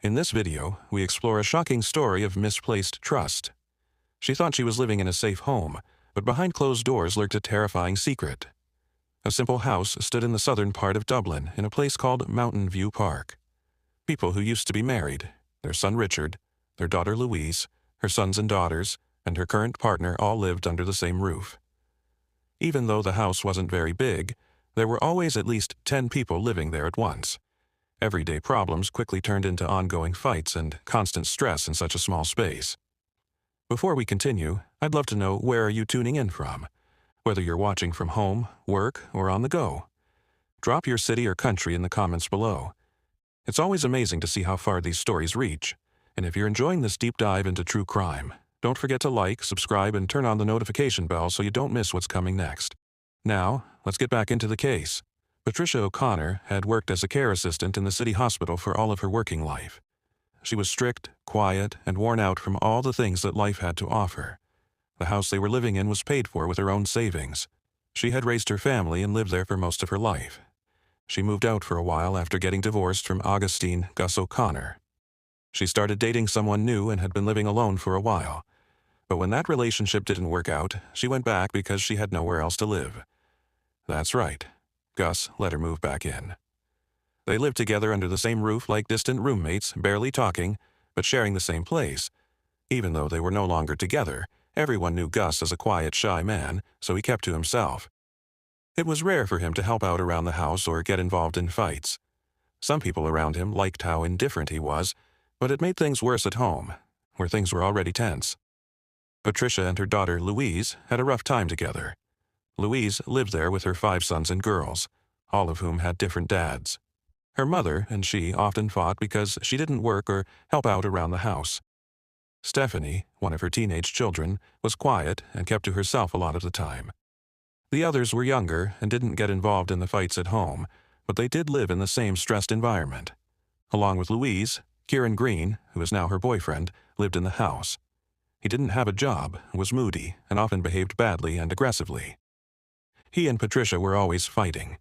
In this video, we explore a shocking story of misplaced trust. She thought she was living in a safe home, but behind closed doors lurked a terrifying secret. A simple house stood in the southern part of Dublin in a place called Mountain View Park. People who used to be married, their son Richard, their daughter Louise, her sons and daughters, and her current partner all lived under the same roof. Even though the house wasn't very big, there were always at least 10 people living there at once. Everyday problems quickly turned into ongoing fights and constant stress in such a small space. Before we continue, I'd love to know, where are you tuning in from? Whether you're watching from home, work, or on the go. Drop your city or country in the comments below. It's always amazing to see how far these stories reach. And if you're enjoying this deep dive into true crime, don't forget to like, subscribe, and turn on the notification bell so you don't miss what's coming next. Now, let's get back into the case. Patricia O'Connor had worked as a care assistant in the city hospital for all of her working life. She was strict, quiet, and worn out from all the things that life had to offer. The house they were living in was paid for with her own savings. She had raised her family and lived there for most of her life. She moved out for a while after getting divorced from Augustine Gus O'Connor. She started dating someone new and had been living alone for a while. But when that relationship didn't work out, she went back because she had nowhere else to live. That's right. Gus let her move back in. They lived together under the same roof like distant roommates, barely talking, but sharing the same place. Even though they were no longer together, everyone knew Gus as a quiet, shy man, so he kept to himself. It was rare for him to help out around the house or get involved in fights. Some people around him liked how indifferent he was, but it made things worse at home, where things were already tense. Patricia and her daughter Louise had a rough time together. Louise lived there with her 5 sons and girls, all of whom had different dads. Her mother and she often fought because she didn't work or help out around the house. Stephanie, one of her teenage children, was quiet and kept to herself a lot of the time. The others were younger and didn't get involved in the fights at home, but they did live in the same stressed environment. Along with Louise, Kieran Green, who is now her boyfriend, lived in the house. He didn't have a job, was moody, and often behaved badly and aggressively. He and Patricia were always fighting.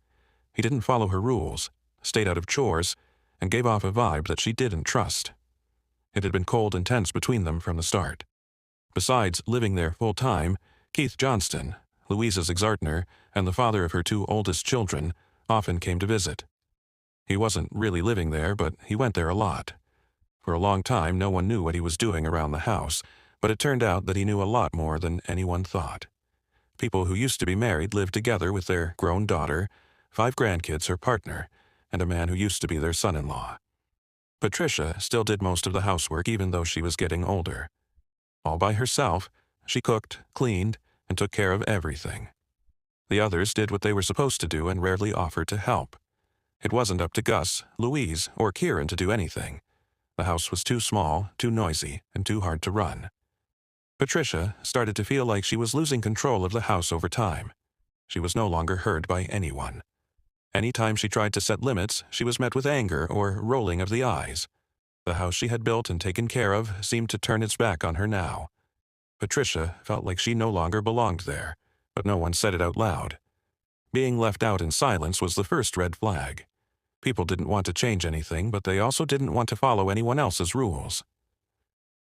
He didn't follow her rules, stayed out of chores, and gave off a vibe that she didn't trust. It had been cold and tense between them from the start. Besides living there full-time, Keith Johnston, Louise's ex-partner and the father of her 2 oldest children, often came to visit. He wasn't really living there, but he went there a lot. For a long time, no one knew what he was doing around the house, but it turned out that he knew a lot more than anyone thought. People who used to be married lived together with their grown daughter, 5 grandkids, her partner, and a man who used to be their son-in-law. Patricia still did most of the housework even though she was getting older. All by herself, she cooked, cleaned, and took care of everything. The others did what they were supposed to do and rarely offered to help. It wasn't up to Gus, Louise, or Kieran to do anything. The house was too small, too noisy, and too hard to run. Patricia started to feel like she was losing control of the house over time. She was no longer heard by anyone. Anytime she tried to set limits, she was met with anger or rolling of the eyes. The house she had built and taken care of seemed to turn its back on her now. Patricia felt like she no longer belonged there, but no one said it out loud. Being left out in silence was the first red flag. People didn't want to change anything, but they also didn't want to follow anyone else's rules.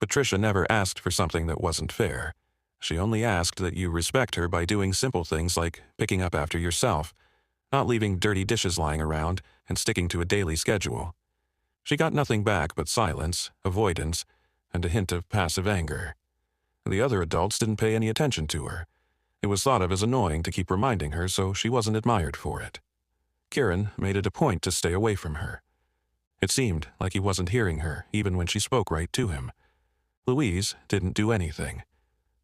Patricia never asked for something that wasn't fair. She only asked that you respect her by doing simple things like picking up after yourself, not leaving dirty dishes lying around, and sticking to a daily schedule. She got nothing back but silence, avoidance, and a hint of passive anger. The other adults didn't pay any attention to her. It was thought of as annoying to keep reminding her, so she wasn't admired for it. Kieran made it a point to stay away from her. It seemed like he wasn't hearing her, even when she spoke right to him. Louise didn't do anything.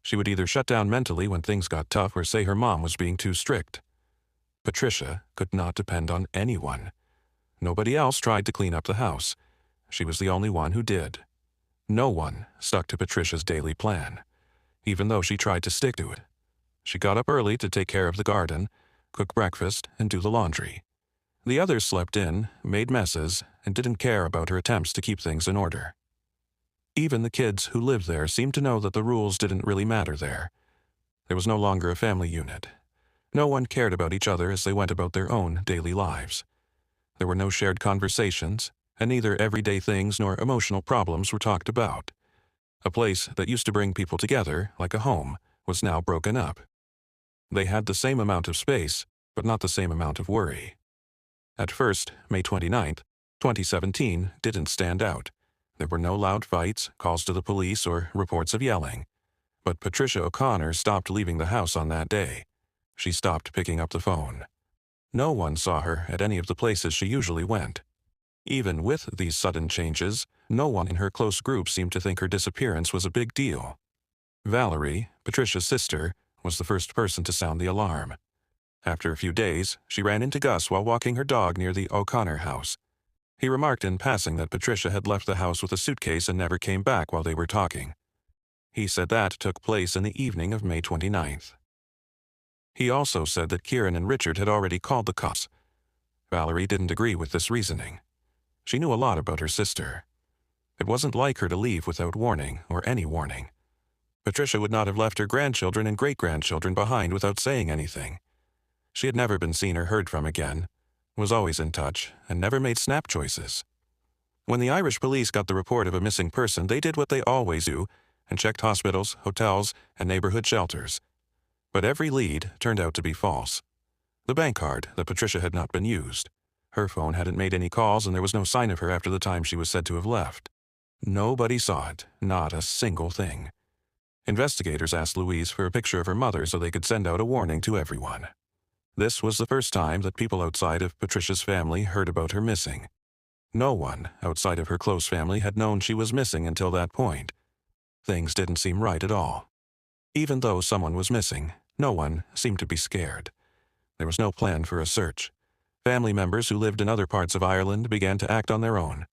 She would either shut down mentally when things got tough or say her mom was being too strict. Patricia could not depend on anyone. Nobody else tried to clean up the house. She was the only one who did. No one stuck to Patricia's daily plan, even though she tried to stick to it. She got up early to take care of the garden, cook breakfast, and do the laundry. The others slept in, made messes, and didn't care about her attempts to keep things in order. Even the kids who lived there seemed to know that the rules didn't really matter there. There was no longer a family unit. No one cared about each other as they went about their own daily lives. There were no shared conversations, and neither everyday things nor emotional problems were talked about. A place that used to bring people together, like a home, was now broken up. They had the same amount of space, but not the same amount of worry. At first, May 29th, 2017 didn't stand out. There were no loud fights, calls to the police, or reports of yelling. But Patricia O'Connor stopped leaving the house on that day. She stopped picking up the phone. No one saw her at any of the places she usually went. Even with these sudden changes, no one in her close group seemed to think her disappearance was a big deal. Valerie, Patricia's sister, was the first person to sound the alarm. After a few days, she ran into Gus while walking her dog near the O'Connor house. He remarked in passing that Patricia had left the house with a suitcase and never came back while they were talking. He said that took place in the evening of May 29th. He also said that Kieran and Richard had already called the cops. Valerie didn't agree with this reasoning. She knew a lot about her sister. It wasn't like her to leave without warning or any warning. Patricia would not have left her grandchildren and great-grandchildren behind without saying anything. She had never been seen or heard from again, was always in touch, and never made snap choices. When the Irish police got the report of a missing person, they did what they always do and checked hospitals, hotels, and neighborhood shelters. But every lead turned out to be false. The bank card that Patricia had not been used. Her phone hadn't made any calls, and there was no sign of her after the time she was said to have left. Nobody saw it, not a single thing. Investigators asked Louise for a picture of her mother so they could send out a warning to everyone. This was the first time that people outside of Patricia's family heard about her missing. No one outside of her close family had known she was missing until that point. Things didn't seem right at all. Even though someone was missing, no one seemed to be scared. There was no plan for a search. Family members who lived in other parts of Ireland began to act on their own.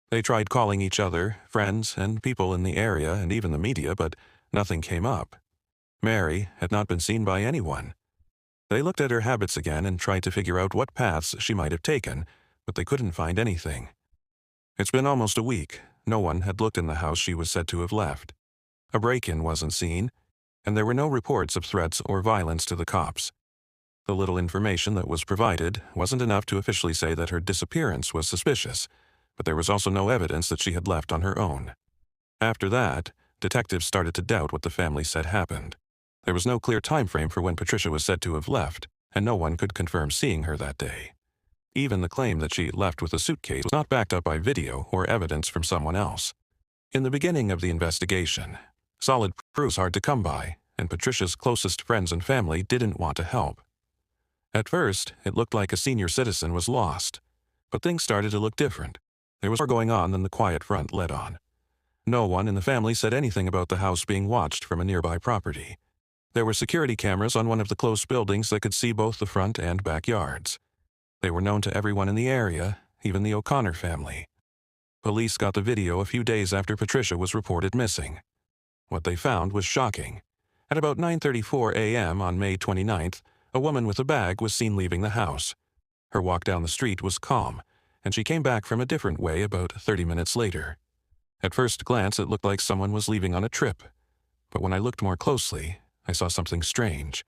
They tried calling each other, friends, and people in the area, and even the media, but nothing came up. Mary had not been seen by anyone. They looked at her habits again and tried to figure out what paths she might have taken, but they couldn't find anything. It's been almost a week. No one had looked in the house she was said to have left. A break-in wasn't seen, and there were no reports of threats or violence to the cops. The little information that was provided wasn't enough to officially say that her disappearance was suspicious, but there was also no evidence that she had left on her own. After that, detectives started to doubt what the family said happened. There was no clear time frame for when Patricia was said to have left, and no one could confirm seeing her that day. Even the claim that she left with a suitcase was not backed up by video or evidence from someone else. In the beginning of the investigation, solid proof was hard to come by, and Patricia's closest friends and family didn't want to help. At first, it looked like a senior citizen was lost, but things started to look different. There was more going on than the quiet front let on. No one in the family said anything about the house being watched from a nearby property. There were security cameras on one of the close buildings that could see both the front and backyards. They were known to everyone in the area, even the O'Connor family. Police got the video a few days after Patricia was reported missing. What they found was shocking. At about 9:34 a.m. on May 29th, a woman with a bag was seen leaving the house. Her walk down the street was calm, and she came back from a different way about 30 minutes later. At first glance, it looked like someone was leaving on a trip. But when I looked more closely, I saw something strange.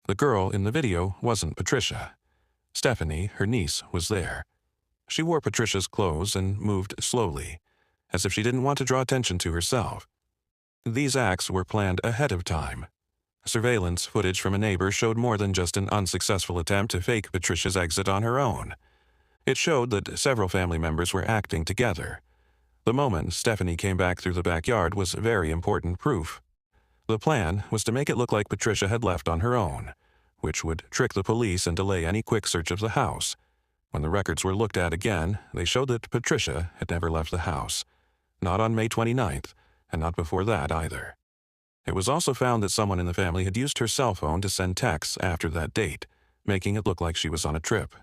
The girl in the video wasn't Patricia. Stephanie, her niece, was there. She wore Patricia's clothes and moved slowly, as if she didn't want to draw attention to herself. These acts were planned ahead of time. Surveillance footage from a neighbor showed more than just an unsuccessful attempt to fake Patricia's exit on her own. It showed that several family members were acting together. The moment Stephanie came back through the backyard was very important proof. The plan was to make it look like Patricia had left on her own, which would trick the police and delay any quick search of the house. When the records were looked at again, they showed that Patricia had never left the house. Not on May 29th, and not before that either. It was also found that someone in the family had used her cell phone to send texts after that date, making it look like she was on a trip.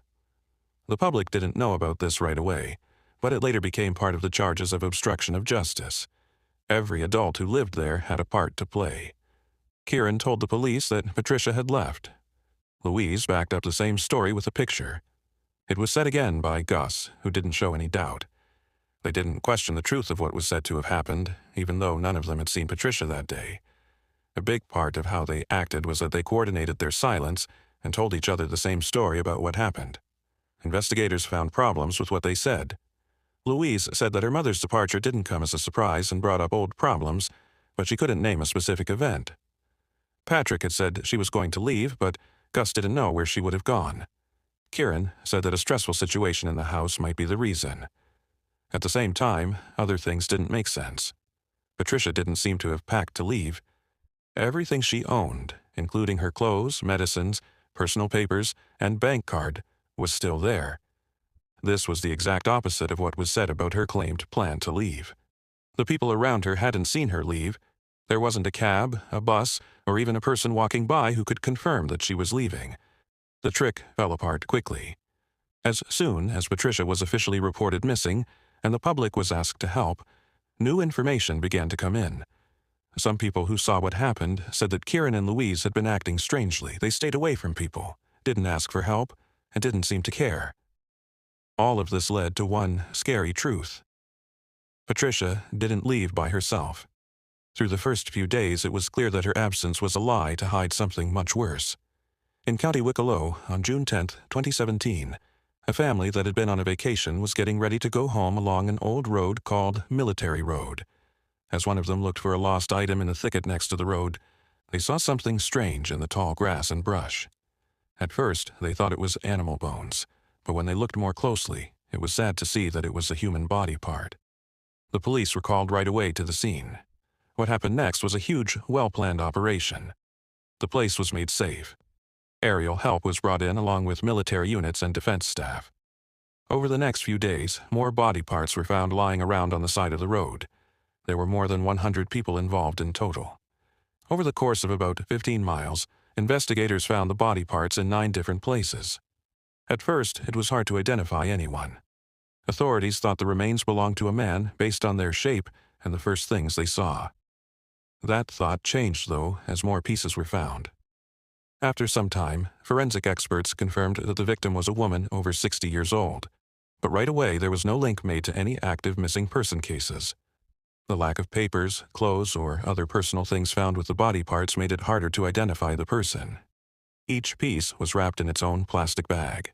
The public didn't know about this right away, but it later became part of the charges of obstruction of justice. Every adult who lived there had a part to play. Kieran told the police that Patricia had left. Louise backed up the same story with a picture. It was said again by Gus, who didn't show any doubt. They didn't question the truth of what was said to have happened, even though none of them had seen Patricia that day. A big part of how they acted was that they coordinated their silence and told each other the same story about what happened. Investigators found problems with what they said. Louise said that her mother's departure didn't come as a surprise and brought up old problems, but she couldn't name a specific event. Patrick had said she was going to leave, but Gus didn't know where she would have gone. Kieran said that a stressful situation in the house might be the reason. At the same time, other things didn't make sense. Patricia didn't seem to have packed to leave. Everything she owned, including her clothes, medicines, personal papers, and bank card, was still there. This was the exact opposite of what was said about her claimed plan to leave. The people around her hadn't seen her leave. There wasn't a cab, a bus, or even a person walking by who could confirm that she was leaving. The trick fell apart quickly. As soon as Patricia was officially reported missing, and the public was asked to help, new information began to come in. Some people who saw what happened said that Kieran and Louise had been acting strangely. They stayed away from people, didn't ask for help, and didn't seem to care. All of this led to one scary truth. Patricia didn't leave by herself. Through the first few days, it was clear that her absence was a lie to hide something much worse. In County Wicklow, on June 10, 2017, a family that had been on a vacation was getting ready to go home along an old road called Military Road. As one of them looked for a lost item in the thicket next to the road, they saw something strange in the tall grass and brush. At first, they thought it was animal bones, but when they looked more closely, it was sad to see that it was a human body part. The police were called right away to the scene. What happened next was a huge, well-planned operation. The place was made safe. Aerial help was brought in along with military units and defense staff. Over the next few days, more body parts were found lying around on the side of the road. There were more than 100 people involved in total. Over the course of about 15 miles, investigators found the body parts in 9 different places. At first, it was hard to identify anyone. Authorities thought the remains belonged to a man based on their shape and the first things they saw. That thought changed, though, as more pieces were found. After some time, forensic experts confirmed that the victim was a woman over 60 years old, but right away there was no link made to any active missing person cases. The lack of papers, clothes, or other personal things found with the body parts made it harder to identify the person. Each piece was wrapped in its own plastic bag.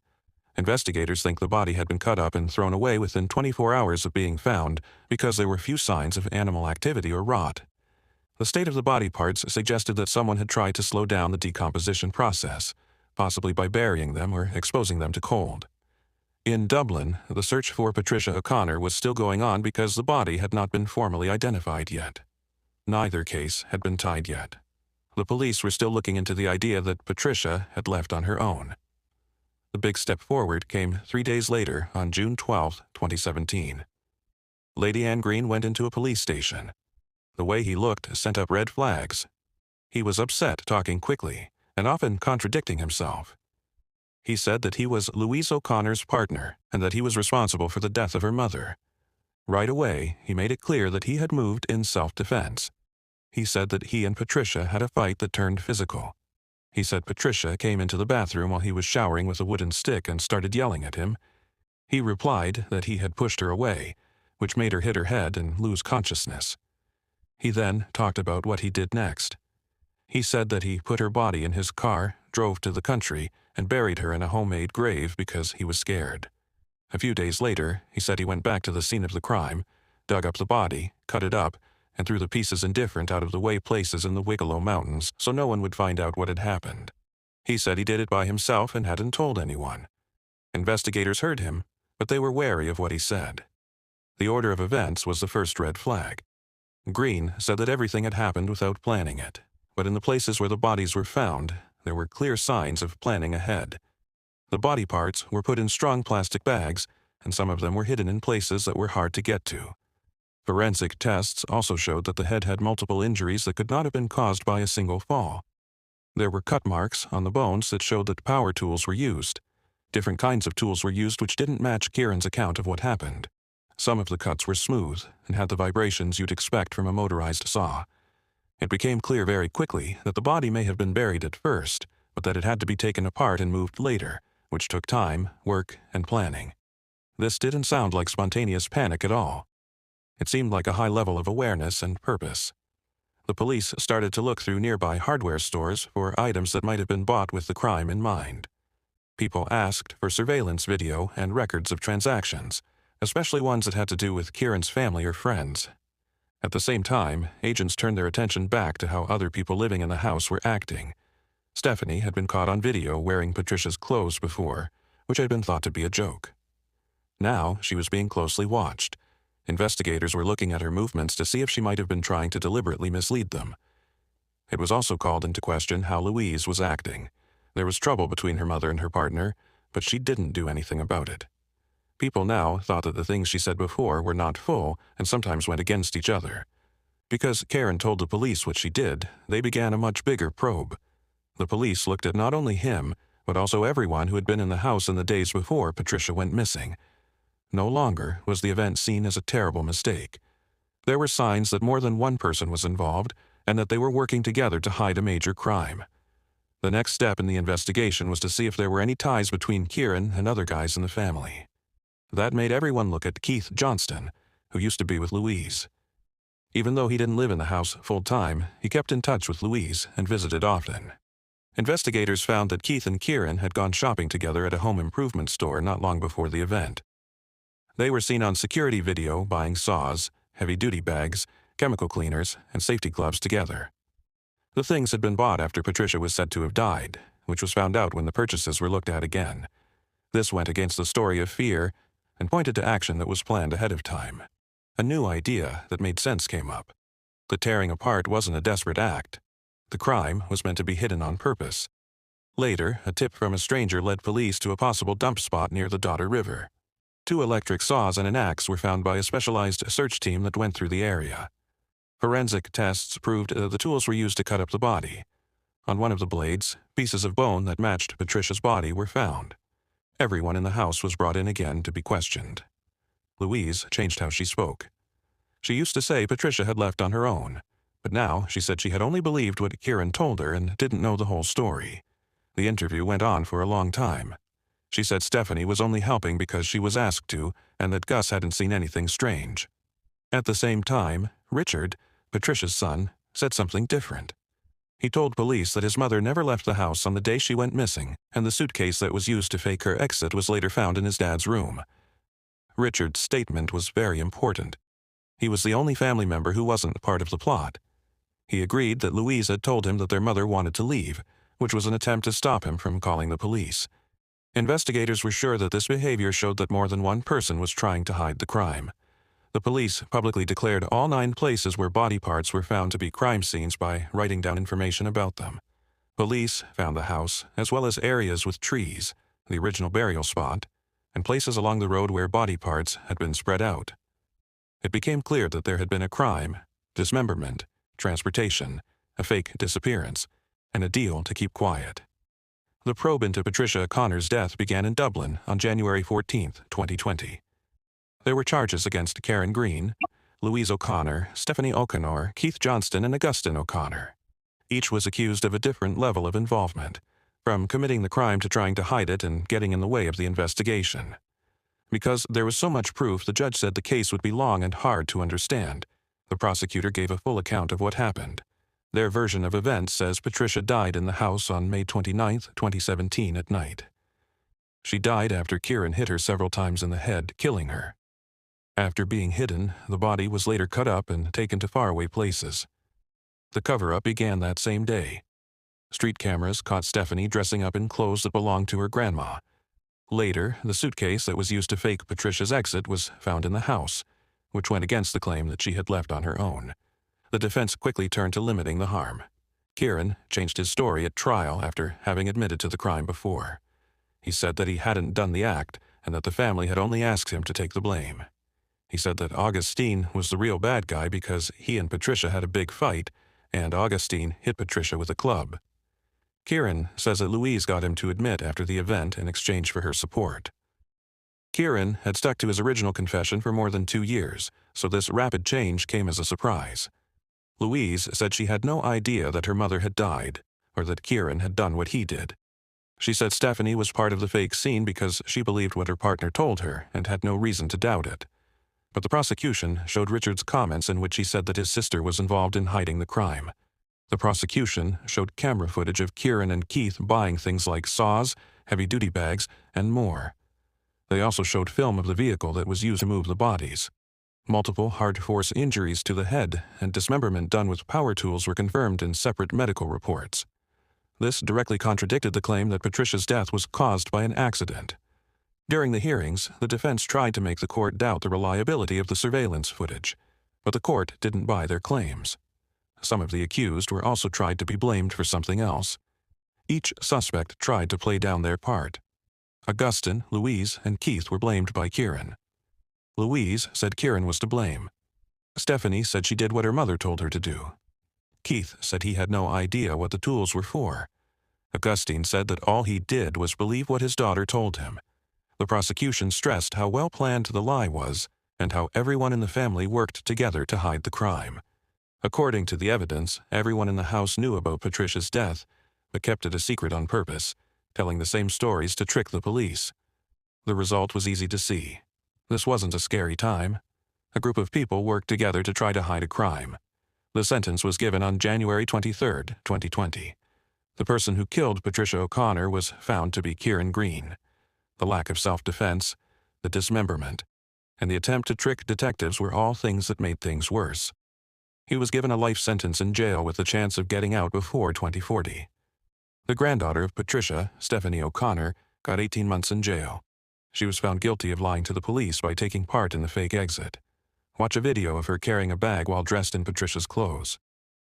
Investigators think the body had been cut up and thrown away within 24 hours of being found because there were few signs of animal activity or rot. The state of the body parts suggested that someone had tried to slow down the decomposition process, possibly by burying them or exposing them to cold. In Dublin, the search for Patricia O'Connor was still going on because the body had not been formally identified yet. Neither case had been tied yet. The police were still looking into the idea that Patricia had left on her own. The big step forward came 3 days later on June 12, 2017. Lady Anne Green went into a police station. The way he looked sent up red flags. He was upset, talking quickly, and often contradicting himself. He said that he was Louise O'Connor's partner and that he was responsible for the death of her mother. Right away, he made it clear that he had moved in self-defense. He said that he and Patricia had a fight that turned physical. He said Patricia came into the bathroom while he was showering with a wooden stick and started yelling at him. He replied that he had pushed her away, which made her hit her head and lose consciousness. He then talked about what he did next. He said that he put her body in his car, drove to the country, and buried her in a homemade grave because he was scared. A few days later, he said he went back to the scene of the crime, dug up the body, cut it up, and threw the pieces in different out-of-the-way places in the Wicklow Mountains so no one would find out what had happened. He said he did it by himself and hadn't told anyone. Investigators heard him, but they were wary of what he said. The order of events was the first red flag. Green said that everything had happened without planning it, but in the places where the bodies were found, there were clear signs of planning ahead. The body parts were put in strong plastic bags, and some of them were hidden in places that were hard to get to. Forensic tests also showed that the head had multiple injuries that could not have been caused by a single fall. There were cut marks on the bones that showed that power tools were used. Different kinds of tools were used which didn't match Kieran's account of what happened. Some of the cuts were smooth and had the vibrations you'd expect from a motorized saw. It became clear very quickly that the body may have been buried at first, but that it had to be taken apart and moved later, which took time, work, and planning. This didn't sound like spontaneous panic at all. It seemed like a high level of awareness and purpose. The police started to look through nearby hardware stores for items that might have been bought with the crime in mind. People asked for surveillance video and records of transactions, especially ones that had to do with Kieran's family or friends. At the same time, agents turned their attention back to how other people living in the house were acting. Stephanie had been caught on video wearing Patricia's clothes before, which had been thought to be a joke. Now she was being closely watched. Investigators were looking at her movements to see if she might have been trying to deliberately mislead them. It was also called into question how Louise was acting. There was trouble between her mother and her partner, but she didn't do anything about it. People now thought that the things she said before were not full and sometimes went against each other. Because Kieran told the police what she did, they began a much bigger probe. The police looked at not only him, but also everyone who had been in the house in the days before Patricia went missing. No longer was the event seen as a terrible mistake. There were signs that more than one person was involved and that they were working together to hide a major crime. The next step in the investigation was to see if there were any ties between Kieran and other guys in the family. That made everyone look at Keith Johnston, who used to be with Louise. Even though he didn't live in the house full-time, he kept in touch with Louise and visited often. Investigators found that Keith and Kieran had gone shopping together at a home improvement store not long before the event. They were seen on security video buying saws, heavy-duty bags, chemical cleaners, and safety gloves together. The things had been bought after Patricia was said to have died, which was found out when the purchases were looked at again. This went against the story of fear and pointed to action that was planned ahead of time. A new idea that made sense came up. The tearing apart wasn't a desperate act. The crime was meant to be hidden on purpose. Later, a tip from a stranger led police to a possible dump spot near the Dodder River. 2 electric saws and an axe were found by a specialized search team that went through the area. Forensic tests proved that the tools were used to cut up the body. On one of the blades, pieces of bone that matched Patricia's body were found. Everyone in the house was brought in again to be questioned. Louise changed how she spoke. She used to say Patricia had left on her own, but now she said she had only believed what Kieran told her and didn't know the whole story. The interview went on for a long time. She said Stephanie was only helping because she was asked to, and that Gus hadn't seen anything strange. At the same time, Richard, Patricia's son, said something different. He told police that his mother never left the house on the day she went missing, and the suitcase that was used to fake her exit was later found in his dad's room. Richard's statement was very important. He was the only family member who wasn't part of the plot. He agreed that Louise had told him that their mother wanted to leave, which was an attempt to stop him from calling the police. Investigators were sure that this behavior showed that more than one person was trying to hide the crime. The police publicly declared all 9 places where body parts were found to be crime scenes by writing down information about them. Police found the house, as well as areas with trees, the original burial spot, and places along the road where body parts had been spread out. It became clear that there had been a crime, dismemberment, transportation, a fake disappearance, and a deal to keep quiet. The probe into Patricia O'Connor's death began in Dublin on January 14, 2020. There were charges against Karen Green, Louise O'Connor, Stephanie O'Connor, Keith Johnston, and Augustine O'Connor. Each was accused of a different level of involvement, from committing the crime to trying to hide it and getting in the way of the investigation. Because there was so much proof, the judge said the case would be long and hard to understand. The prosecutor gave a full account of what happened. Their version of events says Patricia died in the house on May 29, 2017 at night. She died after Kieran hit her several times in the head, killing her. After being hidden, the body was later cut up and taken to faraway places. The cover-up began that same day. Street cameras caught Stephanie dressing up in clothes that belonged to her grandma. Later, the suitcase that was used to fake Patricia's exit was found in the house, which went against the claim that she had left on her own. The defense quickly turned to limiting the harm. Kieran changed his story at trial after having admitted to the crime before. He said that he hadn't done the act and that the family had only asked him to take the blame. He said that Augustine was the real bad guy because he and Patricia had a big fight, and Augustine hit Patricia with a club. Kieran says that Louise got him to admit after the event in exchange for her support. Kieran had stuck to his original confession for more than 2 years, so this rapid change came as a surprise. Louise said she had no idea that her mother had died, or that Kieran had done what he did. She said Stephanie was part of the fake scene because she believed what her partner told her and had no reason to doubt it. But the prosecution showed Richard's comments in which he said that his sister was involved in hiding the crime. The prosecution showed camera footage of Kieran and Keith buying things like saws, heavy-duty bags, and more. They also showed film of the vehicle that was used to move the bodies. Multiple hard force injuries to the head and dismemberment done with power tools were confirmed in separate medical reports. This directly contradicted the claim that Patricia's death was caused by an accident. During the hearings, the defense tried to make the court doubt the reliability of the surveillance footage, but the court didn't buy their claims. Some of the accused were also tried to be blamed for something else. Each suspect tried to play down their part. Augustine, Louise, and Keith were blamed by Kieran. Louise said Kieran was to blame. Stephanie said she did what her mother told her to do. Keith said he had no idea what the tools were for. Augustine said that all he did was believe what his daughter told him. The prosecution stressed how well-planned the lie was and how everyone in the family worked together to hide the crime. According to the evidence, everyone in the house knew about Patricia's death, but kept it a secret on purpose, telling the same stories to trick the police. The result was easy to see. This wasn't a scary time. A group of people worked together to try to hide a crime. The sentence was given on January 23, 2020. The person who killed Patricia O'Connor was found to be Kieran Green. The lack of self-defense, the dismemberment, and the attempt to trick detectives were all things that made things worse. He was given a life sentence in jail with the chance of getting out before 2040. The granddaughter of Patricia, Stephanie O'Connor, got 18 months in jail. She was found guilty of lying to the police by taking part in the fake exit. Watch a video of her carrying a bag while dressed in Patricia's clothes.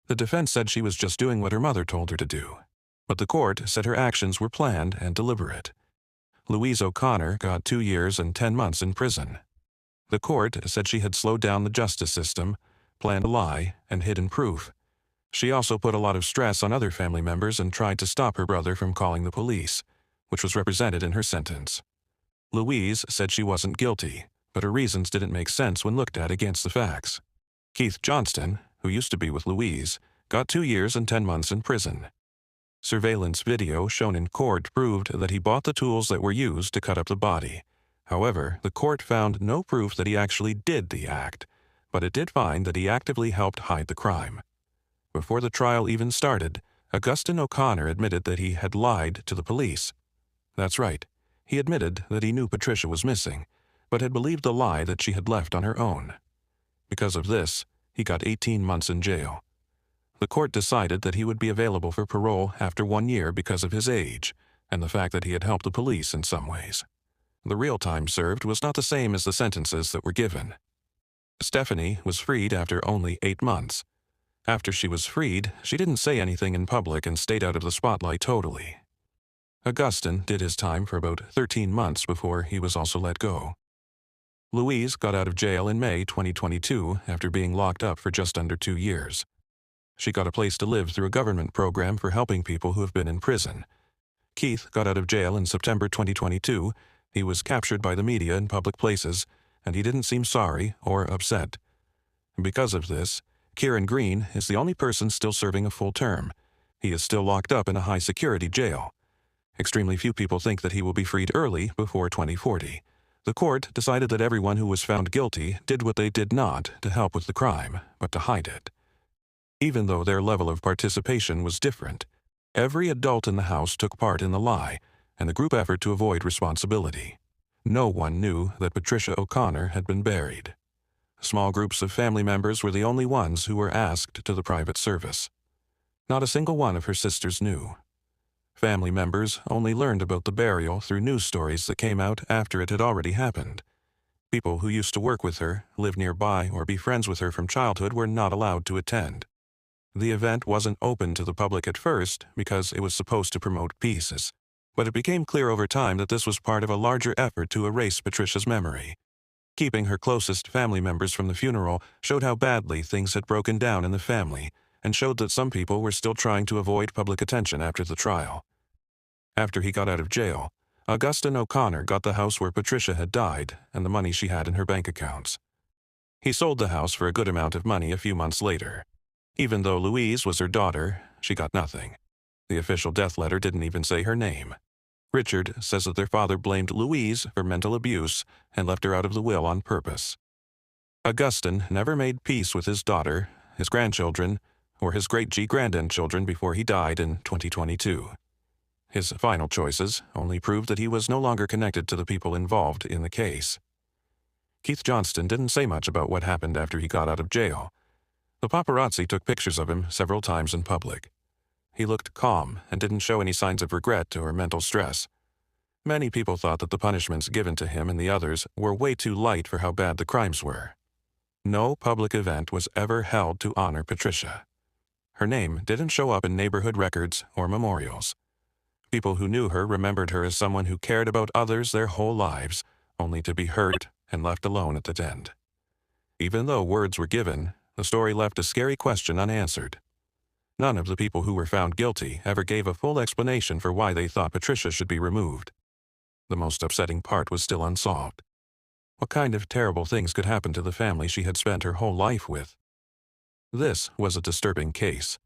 The defense said she was just doing what her mother told her to do, but the court said her actions were planned and deliberate. Louise O'Connor got 2 years and 10 months in prison. The court said she had slowed down the justice system, planned a lie, and hidden proof. She also put a lot of stress on other family members and tried to stop her brother from calling the police, which was represented in her sentence. Louise said she wasn't guilty, but her reasons didn't make sense when looked at against the facts. Keith Johnston, who used to be with Louise, got 2 years and 10 months in prison. Surveillance video shown in court proved that he bought the tools that were used to cut up the body. However, the court found no proof that he actually did the act, but it did find that he actively helped hide the crime. Before the trial even started, Augustine O'Connor admitted that he had lied to the police. That's right, he admitted that he knew Patricia was missing, but had believed the lie that she had left on her own. Because of this, he got 18 months in jail. The court decided that he would be available for parole after 1 year because of his age, and the fact that he had helped the police in some ways. The real time served was not the same as the sentences that were given. Stephanie was freed after only 8 months. After she was freed, she didn't say anything in public and stayed out of the spotlight totally. Augustine did his time for about 13 months before he was also let go. Louise got out of jail in May 2022 after being locked up for just under 2 years. She got a place to live through a government program for helping people who have been in prison. Keith got out of jail in September 2022. He was captured by the media in public places, and he didn't seem sorry or upset. Because of this, Kieran Green is the only person still serving a full term. He is still locked up in a high-security jail. Extremely few people think that he will be freed early before 2040. The court decided that everyone who was found guilty did what they did not to help with the crime, but to hide it. Even though their level of participation was different, every adult in the house took part in the lie and the group effort to avoid responsibility. No one knew that Patricia O'Connor had been buried. Small groups of family members were the only ones who were asked to the private service. Not a single one of her sisters knew. Family members only learned about the burial through news stories that came out after it had already happened. People who used to work with her, live nearby, or be friends with her from childhood were not allowed to attend. The event wasn't open to the public at first because it was supposed to promote peace, but it became clear over time that this was part of a larger effort to erase Patricia's memory. Keeping her closest family members from the funeral showed how badly things had broken down in the family and showed that some people were still trying to avoid public attention after the trial. After he got out of jail, Augustine O'Connor got the house where Patricia had died and the money she had in her bank accounts. He sold the house for a good amount of money a few months later. Even though Louise was her daughter, she got nothing. The official death letter didn't even say her name. Richard says that their father blamed Louise for mental abuse and left her out of the will on purpose. Augustine never made peace with his daughter, his grandchildren, or his great-great-grandchildren before he died in 2022. His final choices only proved that he was no longer connected to the people involved in the case. Keith Johnston didn't say much about what happened after he got out of jail. The paparazzi took pictures of him several times in public. He looked calm and didn't show any signs of regret or mental stress. Many people thought that the punishments given to him and the others were way too light for how bad the crimes were. No public event was ever held to honor Patricia. Her name didn't show up in neighborhood records or memorials. People who knew her remembered her as someone who cared about others their whole lives, only to be hurt and left alone at the end. Even though words were given, the story left a scary question unanswered. None of the people who were found guilty ever gave a full explanation for why they thought Patricia should be removed. The most upsetting part was still unsolved. What kind of terrible things could happen to the family she had spent her whole life with? This was a disturbing case,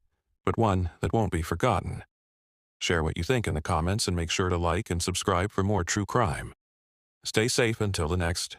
but one that won't be forgotten. Share what you think in the comments and make sure to like and subscribe for more true crime. Stay safe until the next